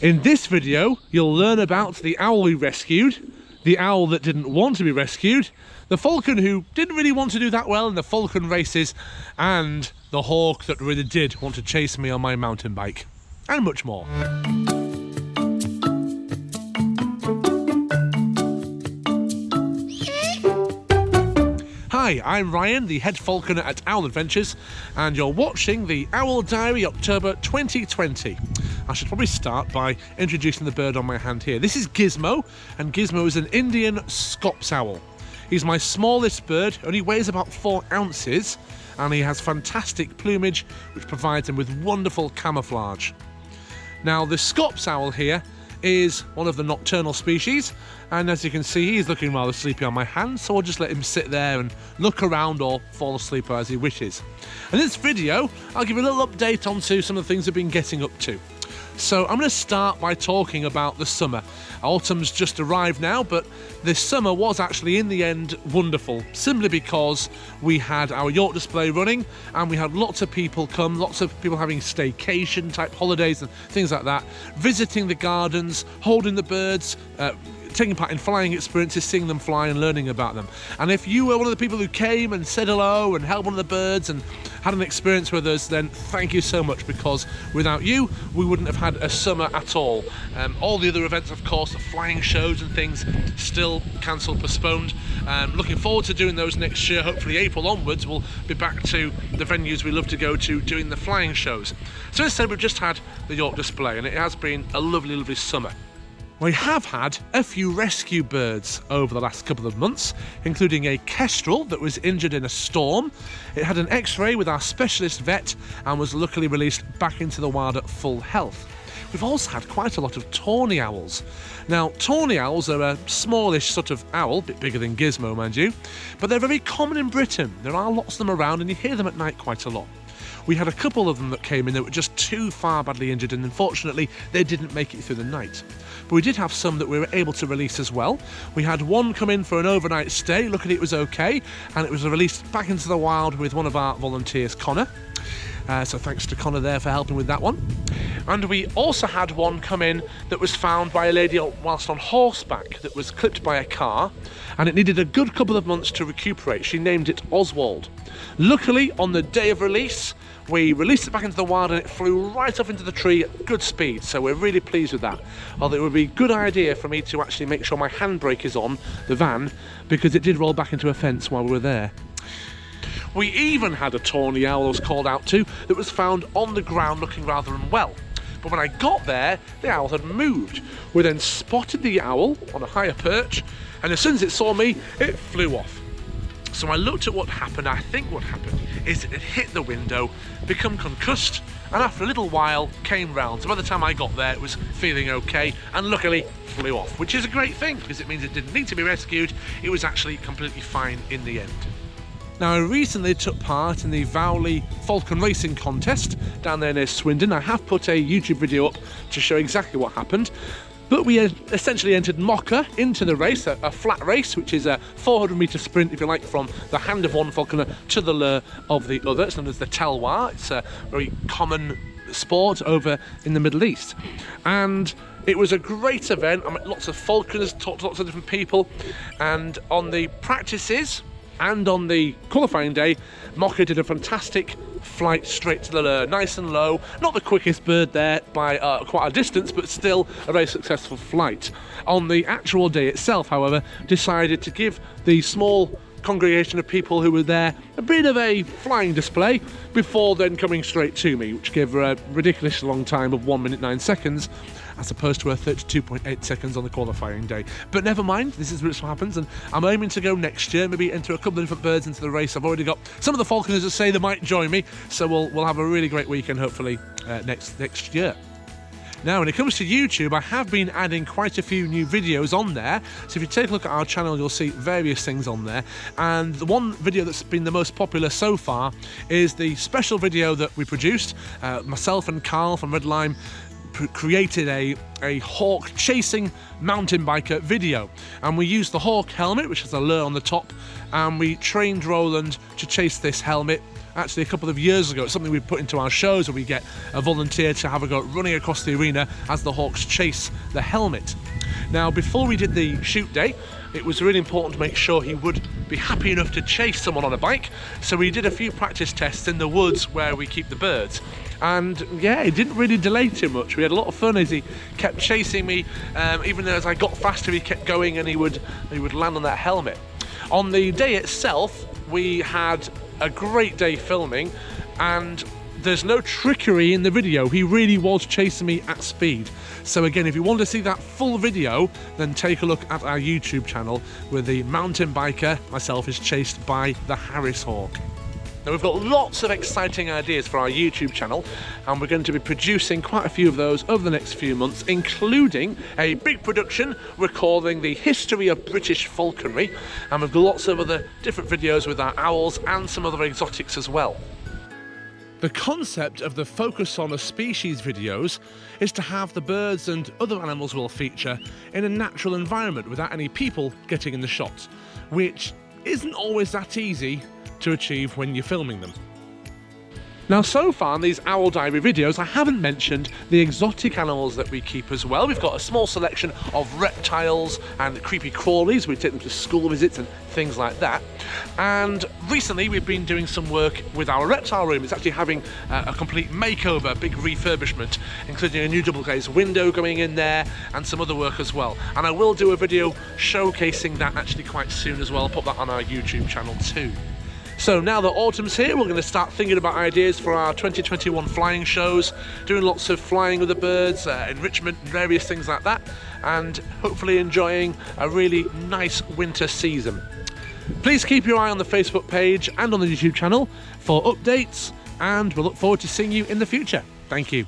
In this video, you'll learn about the owl we rescued, the owl that didn't want to be rescued, the falcon who didn't really want to do that well in the falcon races, and the hawk that really did want to chase me on my mountain bike, and much more. Hi, I'm Ryan, the head falconer at Owl Adventures, and you're watching the Owl Diary October 2020. I should probably start by introducing the bird on my hand here. This is Gizmo, and Gizmo is an Indian Scops owl. He's my smallest bird, only weighs about 4 ounces, and he has fantastic plumage, which provides him with wonderful camouflage. Now, the Scops owl here is one of the nocturnal species, and as you can see, he's looking rather sleepy on my hand, so I'll just let him sit there and look around or fall asleep as he wishes. In this video, I'll give you a little update onto some of the things I've been getting up to. So I'm going to start by talking about the summer. Autumn's just arrived now, but this summer was actually in the end wonderful, simply because we had our York display running and we had lots of people come, lots of people having staycation type holidays and things like that, visiting the gardens, holding the birds, taking part in flying experiences, seeing them fly and learning about them. And if you were one of the people who came and said hello and held one of the birds and had an experience with us, then thank you so much, because without you, we wouldn't have had a summer at all. All the other events, of course, the flying shows and things, still cancelled, postponed. Looking forward to doing those next year. Hopefully April onwards, we'll be back to the venues we love to go to doing the flying shows. So instead, we've just had the York display, and it has been a lovely, lovely summer. We have had a few rescue birds over the last couple of months, including a kestrel that was injured in a storm. It had an x-ray with our specialist vet and was luckily released back into the wild at full health. We've also had quite a lot of tawny owls. Now, tawny owls are a smallish sort of owl, a bit bigger than Gizmo, mind you, but they're very common in Britain. There are lots of them around and you hear them at night quite a lot. We had a couple of them that came in that were just too far badly injured, and unfortunately they didn't make it through the night. But we did have some that we were able to release as well. We had one come in for an overnight stay, luckily it was okay, and it was released back into the wild with one of our volunteers, Connor. So thanks to Connor there for helping with that one. And we also had one come in that was found by a lady whilst on horseback that was clipped by a car, and it needed a good couple of months to recuperate. She named it Oswald. Luckily, on the day of release, we released it back into the wild and it flew right off into the tree at good speed, so we're really pleased with that. Although it would be a good idea for me to actually make sure my handbrake is on the van, because it did roll back into a fence while we were there. We even had a tawny owl I was called out to that was found on the ground looking rather unwell. But when I got there, the owl had moved. We then spotted the owl on a higher perch, and as soon as it saw me, it flew off. So I looked at what happened. I think what happened is it hit the window, become concussed, and after a little while came round. So by the time I got there, it was feeling okay, and luckily flew off, which is a great thing because it means it didn't need to be rescued. It was actually completely fine in the end. Now, I recently took part in the Vowley Falcon Racing contest down there near Swindon. I have put a YouTube video up to show exactly what happened. But we essentially entered Mocha into the race, a flat race, which is a 400-metre sprint, if you like, from the hand of one falconer to the lure of the other. It's known as the Telwar. It's a very common sport over in the Middle East. And it was a great event. I met lots of falconers, talked to lots of different people. And on the practices and on the qualifying day, Mocha did a fantastic flight straight to the lure, nice and low. Not the quickest bird there by quite a distance, but still a very successful flight. On the actual day itself, however, decided to give the small congregation of people who were there a bit of a flying display before then coming straight to me, which gave her a ridiculously long time of 1 minute 9 seconds, as opposed to her 32.8 seconds on the qualifying day. But never mind, this is what happens, and I'm aiming to go next year, maybe enter a couple of different birds into the race. I've already got some of the falconers that say they might join me, so we'll have a really great weekend hopefully next year. Now, when it comes to YouTube, I have been adding quite a few new videos on there. So if you take a look at our channel, you'll see various things on there. And the one video that's been the most popular so far is the special video that we produced. Myself and Carl from Red Lime created a hawk chasing mountain biker video, and we used the hawk helmet, which has a lure on the top, and we trained Roland to chase this helmet actually a couple of years ago. It's something we put into our shows where we get a volunteer to have a go running across the arena as the hawks chase the helmet. Now, before we did the shoot day, it was really important to make sure he would be happy enough to chase someone on a bike, so we did a few practice tests in the woods where we keep the birds. And yeah, it didn't really delay too much. We had a lot of fun as he kept chasing me, even as I got faster he kept going, and he would land on that helmet. On the day itself, we had a great day filming, and there's no trickery in the video. He really was chasing me at speed. So again, if you want to see that full video, then take a look at our YouTube channel where the mountain biker, myself, is chased by the Harris Hawk. Now, we've got lots of exciting ideas for our YouTube channel, and we're going to be producing quite a few of those over the next few months, including a big production recalling the history of British falconry, and we've got lots of other different videos with our owls and some other exotics as well. The concept of the Focus on a Species videos is to have the birds and other animals we'll feature in a natural environment without any people getting in the shot, which isn't always that easy to achieve when you're filming them. Now, so far in these Owl Diary videos, I haven't mentioned the exotic animals that we keep as well. We've got a small selection of reptiles and creepy crawlies. We take them to school visits and things like that. And recently we've been doing some work with our reptile room. It's actually having a complete makeover, a big refurbishment, including a new double glazed window going in there and some other work as well. And I will do a video showcasing that actually quite soon as well. I'll put that on our YouTube channel too. So now that autumn's here, we're going to start thinking about ideas for our 2021 flying shows, doing lots of flying with the birds, enrichment and various things like that, and hopefully enjoying a really nice winter season. Please keep your eye on the Facebook page and on the YouTube channel for updates, and we'll look forward to seeing you in the future. Thank you.